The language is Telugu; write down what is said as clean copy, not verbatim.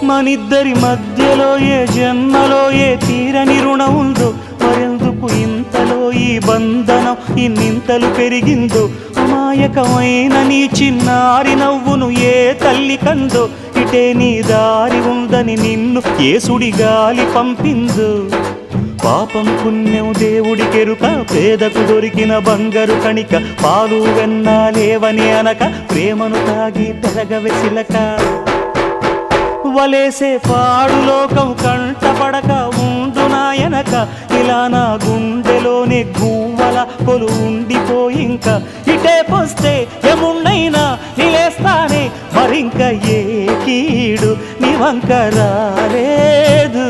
మనిద్దరి మధ్యలో ఏ జన్మలో ఏ తీరని రుణం ఉందో, మరెందుకు ఇంతలో ఈ బంధనం ఇన్నింతలు పెరిగిందో, అమాయకమైన నీ చిన్నారి నవ్వును ఏ తల్లి కందో, ఇటే నీ దారి ఉందని నిన్ను ఏ సుడి గాలి పంపిందో. పాపం పుణ్యం దేవుడికెరుక, పేదకు దొరికిన బంగారు కణిక, పాలు వెన్నాలేవని అనక ప్రేమను తాగి పెరగవెసిలక. వలేసే పాడు లోకం కంటపడక ఉండు నాయనక, ఇలా నా గుండెలోనే గువ్వల కొలు ఉండిపోయింక. ఇటే పోస్తే ఎమున్నైనా నిలేస్తానే, మరింక ఏ కీడు నీ వంక రాలేదు.